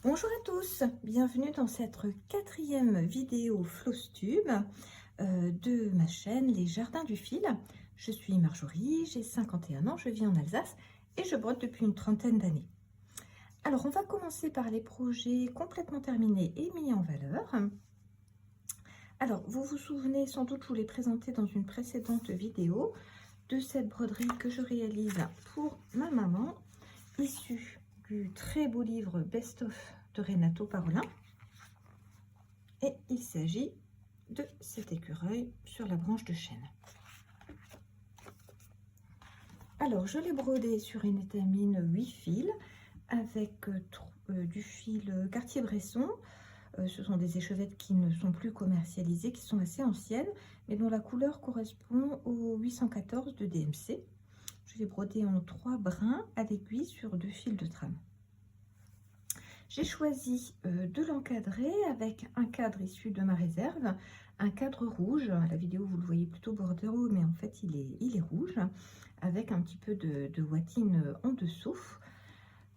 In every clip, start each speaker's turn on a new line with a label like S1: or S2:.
S1: Bonjour à tous, bienvenue dans cette quatrième vidéo Flosstube de ma chaîne Les Jardins du Fil. Je suis Marjorie, j'ai 51 ans, je vis en Alsace et je brode depuis une trentaine d'années. Alors on va commencer par les projets complètement terminés et mis en valeur. Alors vous vous souvenez sans doute, je vous l'ai présenté dans une précédente vidéo, de cette broderie que je réalise pour ma maman, issue du très beau livre Best of de Renato Parolin. Et il s'agit de cet écureuil sur la branche de chêne. Alors je l'ai brodé sur une étamine 8 fils avec du fil Cartier-Bresson. Ce sont des échevettes qui ne sont plus commercialisées, qui sont assez anciennes, mais dont la couleur correspond au 814 de DMC. Je l'ai brodé en 3 brins à l'aiguille sur 2 fils de trame. J'ai choisi de l'encadrer avec un cadre issu de ma réserve, un cadre rouge. À la vidéo, vous le voyez plutôt bordereau, mais en fait, il est rouge, avec un petit peu de ouatine en dessous.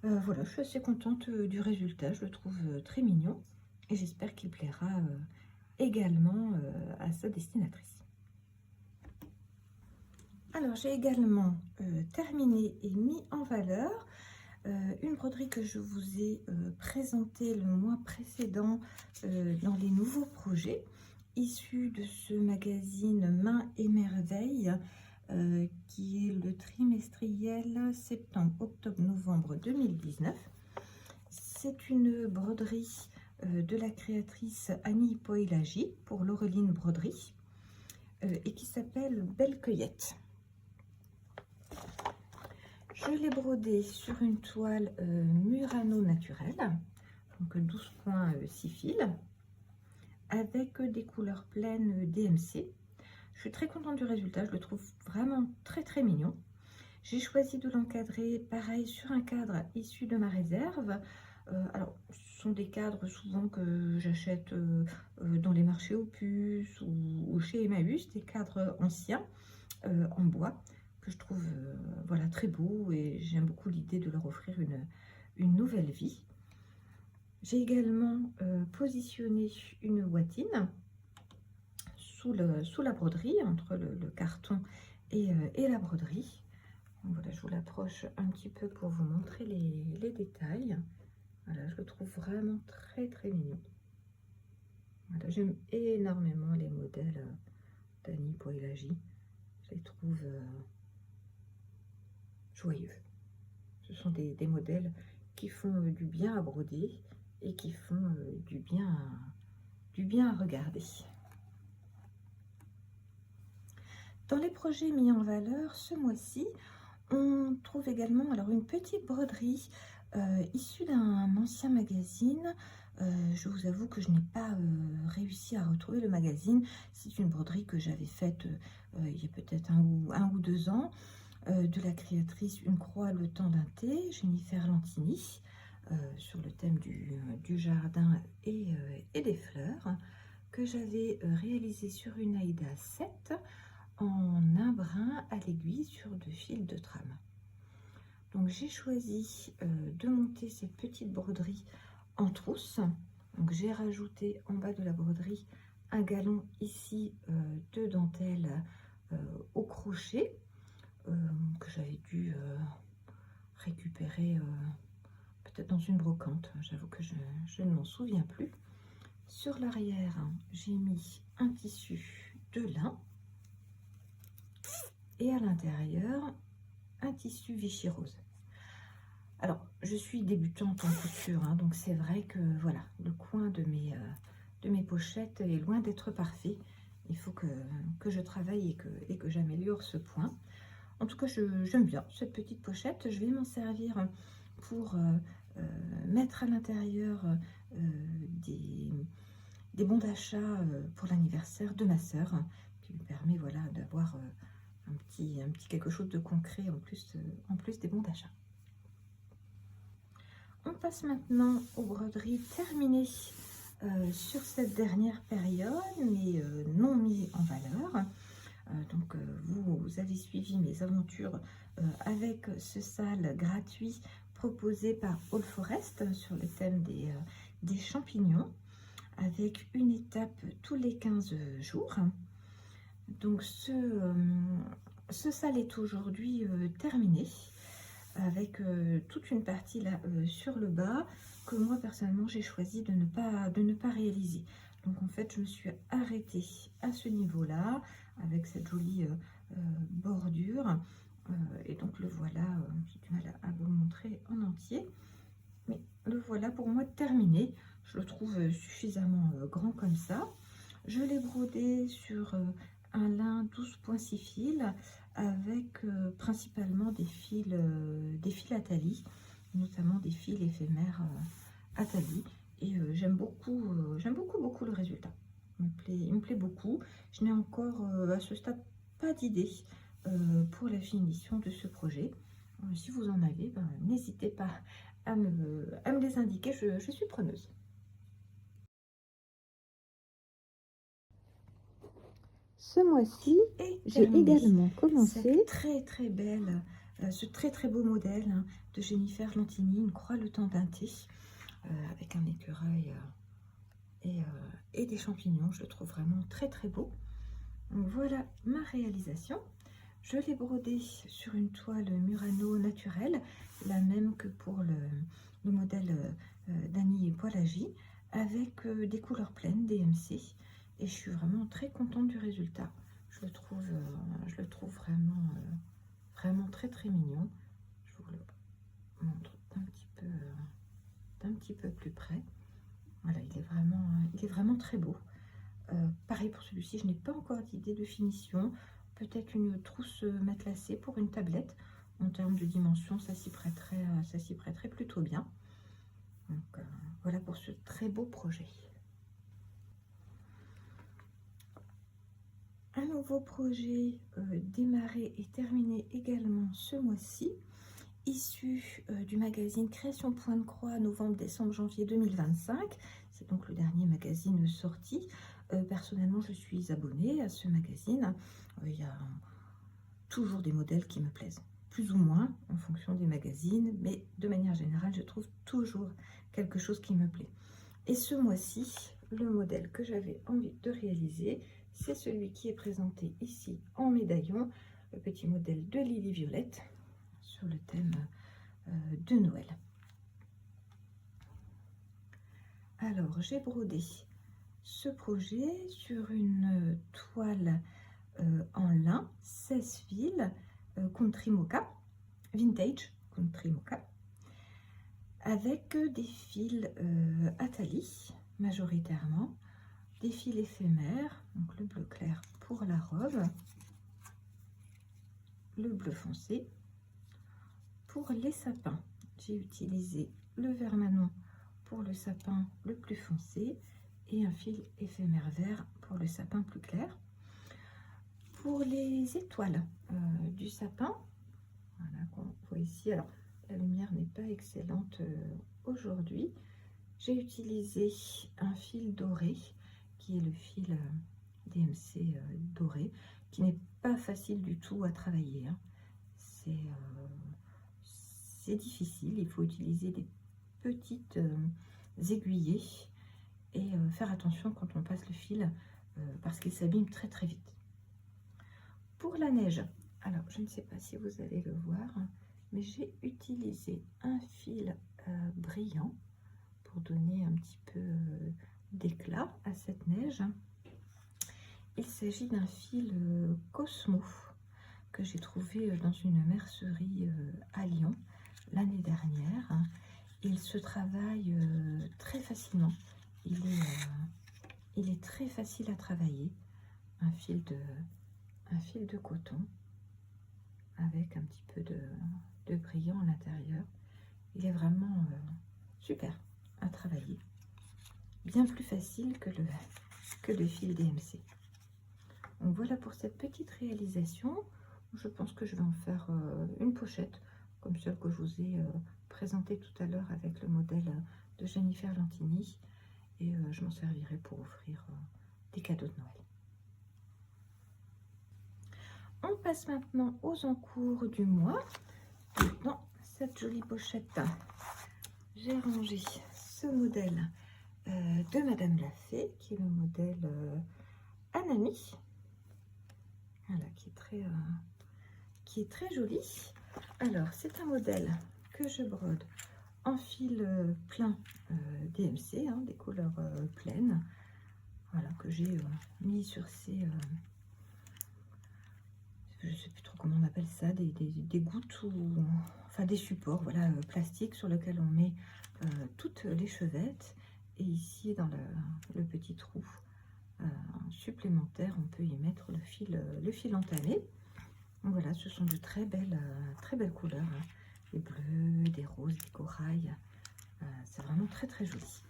S1: Voilà, je suis assez contente du résultat, je le trouve très mignon et j'espère qu'il plaira également à sa destinatrice. Alors, j'ai également terminé et mis en valeur une broderie que je vous ai présentée le mois précédent dans les nouveaux projets, issus de ce magazine Mains et Merveilles, qui est le trimestriel septembre, octobre, novembre 2019. C'est une broderie de la créatrice Annie Poilagi pour Laureline Broderie et qui s'appelle Belle Cueillette. Je l'ai brodé sur une toile Murano naturelle, donc 12 points 6 fils, avec des couleurs pleines DMC. Je suis très contente du résultat, je le trouve vraiment très mignon. J'ai choisi de l'encadrer pareil sur un cadre issu de ma réserve. Alors, ce sont des cadres souvent que j'achète dans les marchés aux puces ou chez Emmaüs, des cadres anciens en bois, que je trouve voilà, très beau, et j'aime beaucoup l'idée de leur offrir une nouvelle vie. J'ai également positionné une ouatine sous la broderie, entre le carton et la broderie. Donc voilà, je vous l'approche un petit peu pour vous montrer les détails. Voilà, je le trouve vraiment très mignon. Voilà, j'aime énormément les modèles d'Annie Poilagi. Je les trouve joyeux. Ce sont des modèles qui font du bien à broder et qui font du bien à regarder. Dans les projets mis en valeur ce mois-ci, on trouve également alors une petite broderie issue d'un ancien magazine. Je vous avoue que je n'ai pas réussi à retrouver le magazine. C'est une broderie que j'avais faite il y a peut-être un ou 2 ans, de la créatrice Une croix le temps d'un thé, Jennifer Lantini, sur le thème du jardin et des fleurs, que j'avais réalisé sur une Aïda 7 en un brin à l'aiguille sur 2 fils de trame. Donc j'ai choisi de monter cette petite broderie en trousse. Donc j'ai rajouté en bas de la broderie un galon ici de dentelle au crochet, que j'avais dû récupérer peut-être dans une brocante. J'avoue que je ne m'en souviens plus. Sur l'arrière, j'ai mis un tissu de lin et à l'intérieur un tissu Vichy rose. Alors, je suis débutante en couture, hein, donc c'est vrai que voilà, le coin de mes pochettes est loin d'être parfait. Il faut que je travaille et que j'améliore ce point. En tout cas, j'aime bien cette petite pochette. Je vais m'en servir pour mettre à l'intérieur des bons d'achat pour l'anniversaire de ma sœur, qui me permet voilà, d'avoir un petit quelque chose de concret en plus des bons d'achat. On passe maintenant aux broderies terminées sur cette dernière période, mais non mis en valeur. Donc vous avez suivi mes aventures avec ce sale gratuit proposé par All Forest sur le thème des champignons, avec une étape tous les 15 jours. Donc ce sale est aujourd'hui terminé, avec toute une partie là sur le bas que moi personnellement j'ai choisi de ne pas réaliser. Donc en fait je me suis arrêtée à ce niveau là avec cette jolie bordure, et donc le voilà, j'ai du mal à vous le montrer en entier, mais le voilà pour moi terminé. Je le trouve suffisamment grand comme ça. Je l'ai brodé sur un lin 12,6 fils avec principalement des fils à talis, notamment des fils éphémères à talis, et j'aime beaucoup le résultat. Il me plaît beaucoup. Je n'ai encore à ce stade pas d'idée pour la finition de ce projet. Si vous en avez, ben, n'hésitez pas à me les indiquer, je suis preneuse. Ce mois-ci, j'ai également commencé cette très belle, ce très beau modèle de Jennifer Lantini, une croix le temps d'un thé, avec un écureuil et des champignons. Je le trouve vraiment très beau. Donc voilà ma réalisation. Je l'ai brodé sur une toile Murano naturelle, la même que pour le modèle d'Annie Poilagi, avec des couleurs pleines, DMC, et je suis vraiment très contente du résultat. Je le trouve vraiment très mignon. Je vous le montre d'un petit peu plus près. Voilà, il est vraiment très beau. Pareil pour celui-ci, je n'ai pas encore d'idée de finition. Peut-être une trousse matelassée pour une tablette. En termes de dimension, ça s'y prêterait plutôt bien. Donc voilà pour ce très beau projet. Un nouveau projet démarré et terminé également ce mois-ci, issu du magazine Création Point de Croix, novembre, décembre, janvier 2025. C'est donc le dernier magazine sorti. Personnellement, je suis abonnée à ce magazine. Il y a toujours des modèles qui me plaisent, plus ou moins en fonction des magazines, mais de manière générale, je trouve toujours quelque chose qui me plaît. Et ce mois-ci, le modèle que j'avais envie de réaliser, c'est celui qui est présenté ici en médaillon, le petit modèle de Lily Violette sur le thème de Noël. Alors, j'ai brodé ce projet sur une toile en lin, 16 fils, Country Mocha, vintage Country Mocha, avec des fils à talis majoritairement, des fils éphémères, donc le bleu clair pour la robe, le bleu foncé pour les sapins. J'ai utilisé le vert Manon pour le sapin le plus foncé et un fil éphémère vert pour le sapin plus clair. Pour les étoiles du sapin, voilà, qu'on voit ici, alors la lumière n'est pas excellente aujourd'hui, j'ai utilisé un fil doré qui est le fil DMC doré, qui n'est pas facile du tout à travailler, hein. C'est difficile, il faut utiliser des petites aiguillées et faire attention quand on passe le fil parce qu'il s'abîme très vite. Pour la neige, alors je ne sais pas si vous allez le voir, mais j'ai utilisé un fil brillant pour donner un petit peu d'éclat à cette neige. Il s'agit d'un fil Cosmo que j'ai trouvé dans une mercerie à Lyon l'année dernière. Il se travaille très facilement. Il est très facile à travailler. Un fil de coton avec un petit peu de brillant à l'intérieur. Il est vraiment super à travailler. Bien plus facile que le fil DMC. Donc voilà pour cette petite réalisation. Je pense que je vais en faire une pochette comme celle que je vous ai présentée tout à l'heure avec le modèle de Jennifer Lantini, et je m'en servirai pour offrir des cadeaux de Noël. On passe maintenant aux encours du mois. Non, cette jolie pochette, j'ai rangé ce modèle de Madame Lafay, qui est le modèle Anami. Voilà, qui est très joli. Alors, c'est un modèle que je brode en fil plein DMC, hein, des couleurs pleines. Voilà, que j'ai mis sur ces... je ne sais plus trop comment on appelle ça, des gouttes ou... Enfin, des supports, voilà, plastiques sur lesquels on met toutes les chevettes. Et ici, dans le petit trou supplémentaire, on peut y mettre le fil entamé. Donc voilà, ce sont de très belles couleurs, hein. Des bleus, des roses, des corails. C'est vraiment très très joli.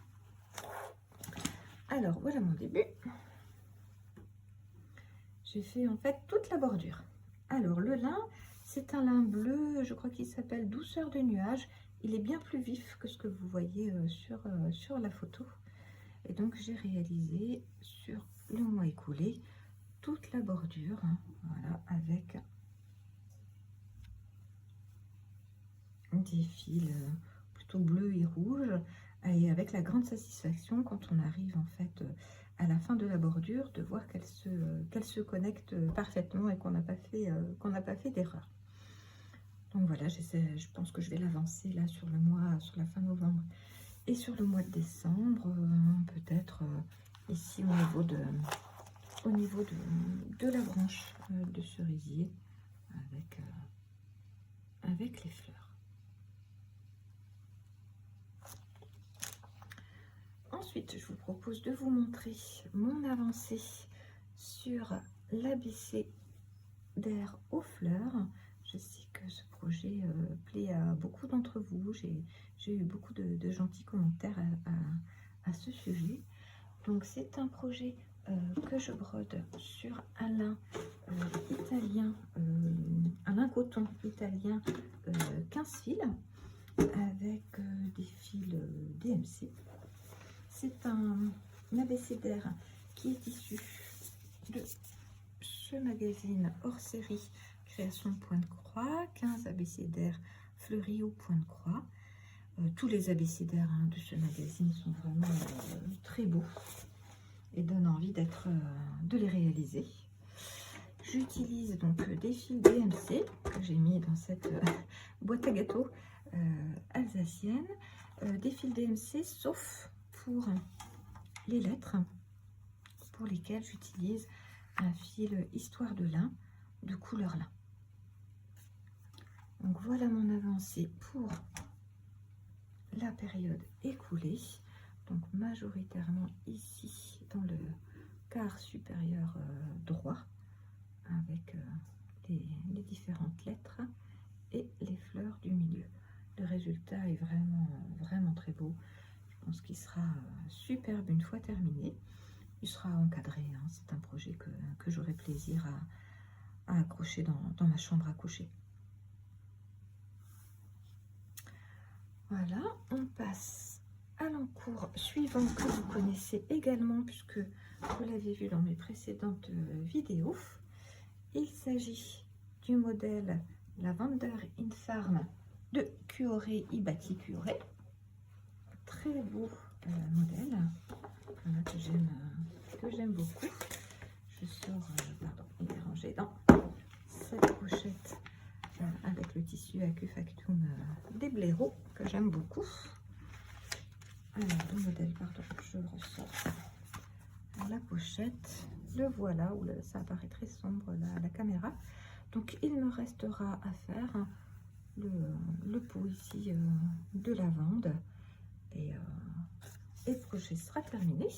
S1: Alors voilà mon début. J'ai fait en fait toute la bordure. Alors le lin, c'est un lin bleu, je crois qu'il s'appelle Douceur de nuage. Il est bien plus vif que ce que vous voyez sur la photo. Et donc j'ai réalisé sur le mois écoulé toute la bordure, hein, voilà, avec des fils plutôt bleus et rouges, et avec la grande satisfaction quand on arrive en fait à la fin de la bordure de voir qu'elle se connecte parfaitement et qu'on n'a pas fait d'erreur. Donc voilà, je pense que je vais l'avancer là sur la fin novembre et sur le mois de décembre, peut-être ici au niveau de la branche de cerisier avec les fleurs. Ensuite, je vous propose de vous montrer mon avancée sur l'abcdr aux fleurs. Je sais que ce projet plaît à beaucoup d'entre vous. J'ai eu beaucoup de gentils commentaires à ce sujet. Donc, c'est un projet que je brode sur un lin italien, un lin coton italien 15 fils avec des fils DMC. C'est un abécédaire qui est issu de ce magazine hors série Création Point de Croix, 15 abécédaires fleuris au point de croix. Tous les abécédaires de ce magazine sont vraiment très beaux et donnent envie de les réaliser. J'utilise donc des fils DMC que j'ai mis dans cette boîte à gâteaux alsacienne. Des fils DMC sauf pour les lettres, pour lesquelles j'utilise un fil histoire de lin de couleur lin. Donc voilà mon avancée pour la période écoulée. Donc majoritairement ici dans le quart supérieur droit avec les différentes lettres et les fleurs du milieu. Le résultat est vraiment très beau. Je pense qu'il sera superbe une fois terminé. Il sera encadré, hein. C'est un projet que j'aurai plaisir à accrocher dans ma chambre à coucher. Voilà, on passe à l'encours suivant que vous connaissez également puisque vous l'avez vu dans mes précédentes vidéos. Il s'agit du modèle Lavender in Farm de Cuore Ibati Cuore. Très beau modèle, voilà, que j'aime beaucoup. Je sors, pardon, il est rangé dans cette pochette avec le tissu Acufactum des blaireaux que j'aime beaucoup. Alors le modèle, pardon, je le ressors. La pochette, le voilà, où ça apparaît très sombre la caméra. Donc il me restera à faire le pot ici de lavande et le projet sera terminé.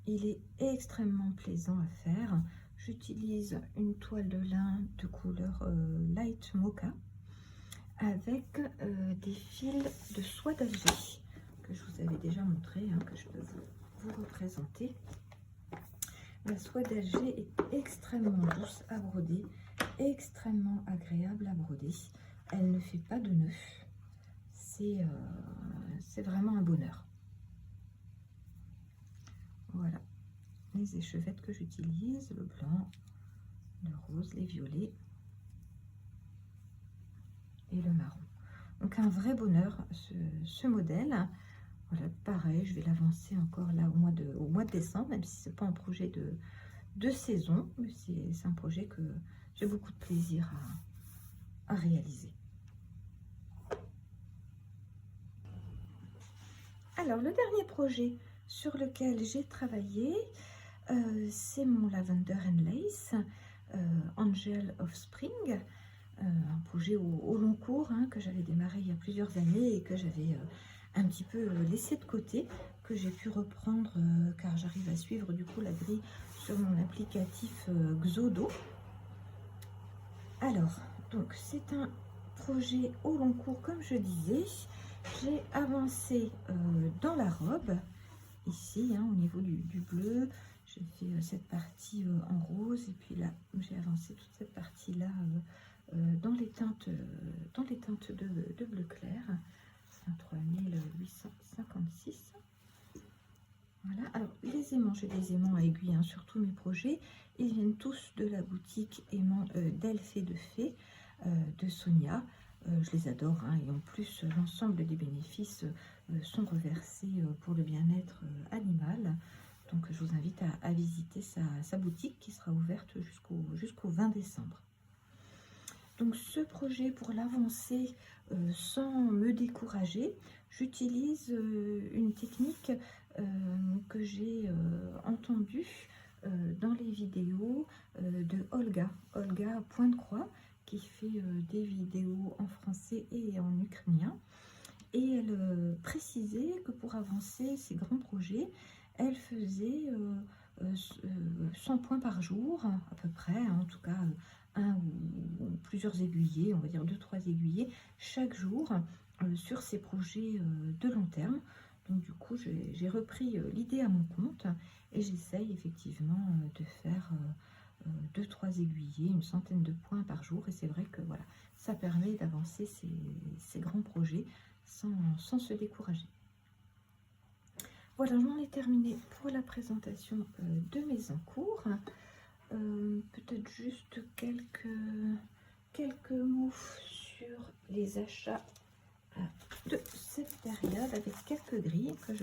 S1: Il est extrêmement plaisant à faire. J'utilise une toile de lin de couleur light mocha avec des fils de soie d'Alger que je vous avais déjà montré, hein, que je peux vous représenter. La soie d'Alger est extrêmement douce à broder, extrêmement agréable à broder. Elle ne fait pas de nœuds. C'est vraiment un bonheur. Voilà les échevettes que j'utilise, le blanc, le rose, les violets. et le marron. Donc un vrai bonheur ce modèle. Voilà, pareil, je vais l'avancer encore là au mois de décembre, même si c'est pas un projet de saison, mais c'est un projet que j'ai beaucoup de plaisir à réaliser. Alors, le dernier projet sur lequel j'ai travaillé, c'est mon Lavender and Lace, Angel of Spring, un projet au long cours hein, que j'avais démarré il y a plusieurs années et que j'avais un petit peu laissé de côté, que j'ai pu reprendre car j'arrive à suivre du coup la grille sur mon applicatif Xodo. Alors, donc c'est un projet au long cours comme je disais. J'ai avancé dans la robe, ici hein, au niveau du bleu. J'ai fait cette partie en rose et puis là j'ai avancé toute cette partie là dans les teintes de bleu clair. C'est un 3856. Voilà, alors les aimants, j'ai des aimants à aiguille hein, sur tous mes projets. Ils viennent tous de la boutique aimants d'Elf et de Fée de Sonia. Je les adore hein, et en plus l'ensemble des bénéfices sont reversés pour le bien-être animal. Donc je vous invite à visiter sa boutique qui sera ouverte jusqu'au 20 décembre. Donc ce projet, pour l'avancer sans me décourager, j'utilise une technique que j'ai entendue dans les vidéos de Olga Point de Croix, qui fait des vidéos en français et en ukrainien. Et elle précisait que pour avancer ces grands projets, elle faisait 100 points par jour, à peu près, hein, en tout cas un ou plusieurs aiguillés, on va dire 2-3 aiguillés chaque jour sur ces projets de long terme. Donc du coup, j'ai repris l'idée à mon compte et j'essaye effectivement de faire 2-3 aiguillés, une centaine de points par jour. Et c'est vrai que voilà, ça permet d'avancer ces grands projets sans se décourager. Voilà, j'en ai terminé pour la présentation de mes encours. Peut-être juste quelques mots sur les achats de cette période avec quelques grilles que je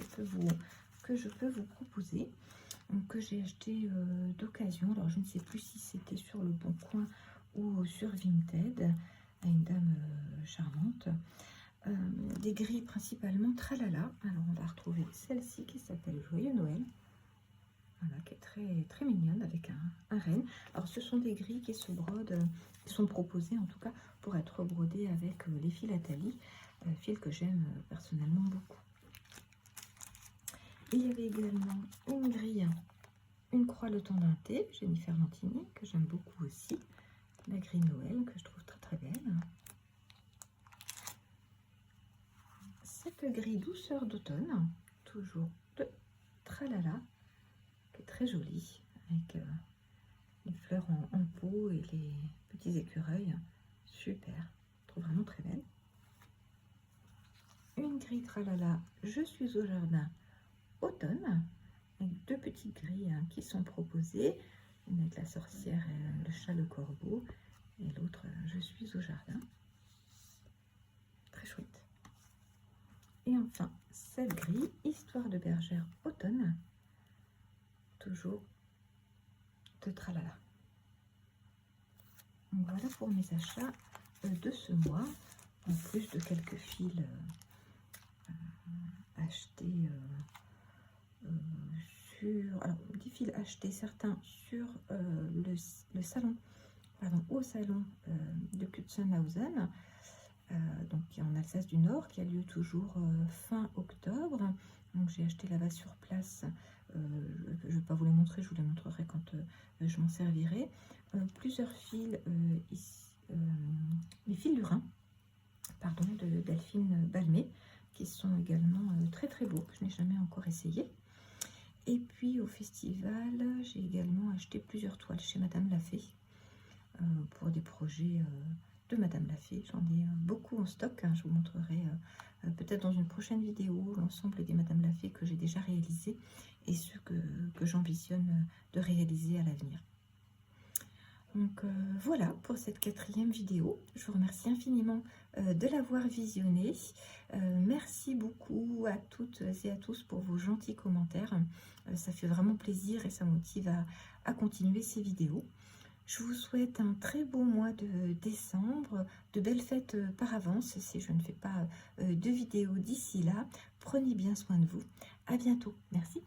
S1: peux vous proposer, que j'ai acheté d'occasion. Alors je ne sais plus si c'était sur le Bon Coin ou sur Vinted, à une dame charmante. Des grilles principalement Tralala. Alors on va retrouver celle-ci qui s'appelle Joyeux Noël. Voilà, qui est très, très mignonne avec un renne. Alors ce sont des grilles qui se brodent, qui sont proposées en tout cas pour être brodées avec les fils Atali, fils que j'aime personnellement beaucoup. Et il y avait également une grille, une croix le temps d'un thé, Jennifer Lantini, que j'aime beaucoup aussi. La grille Noël que je trouve très très belle. Cette grille douceur d'automne, toujours de Tralala, qui est très jolie, avec les fleurs en pot et les petits écureuils. Super, je trouve vraiment très belle. Une grille Tralala, je suis au jardin, automne, avec deux petites grilles hein, qui sont proposées. Une avec la sorcière et le chat, le corbeau, et l'autre, je suis au jardin. Très chouette. Et enfin, cette grille, histoire de bergère automne, toujours de Tralala. Donc voilà pour mes achats de ce mois, en plus de quelques fils achetés alors des fils achetés certains sur le salon, pardon, au salon de Kutzenhausen, donc qui est en Alsace du Nord, qui a lieu toujours fin octobre. Donc j'ai acheté là-bas sur place. Je ne vais pas vous les montrer, je vous les montrerai quand je m'en servirai. Plusieurs fils ici, les fils du Rhin, pardon, de Delphine Balmé, qui sont également très très beaux, que je n'ai jamais encore essayé. Et puis au festival, j'ai également acheté plusieurs toiles chez Madame Lafay pour des projets de Madame Lafay. J'en ai beaucoup en stock, hein. Je vous montrerai peut-être dans une prochaine vidéo l'ensemble des Madame Lafay que j'ai déjà réalisés et ceux que j'ambitionne de réaliser à l'avenir. Donc voilà pour cette 4e vidéo. Je vous remercie infiniment de l'avoir visionnée. Merci beaucoup à toutes et à tous pour vos gentils commentaires. Ça fait vraiment plaisir et ça motive à continuer ces vidéos. Je vous souhaite un très beau mois de décembre, de belles fêtes par avance si je ne fais pas de vidéo d'ici là. Prenez bien soin de vous. À bientôt. Merci.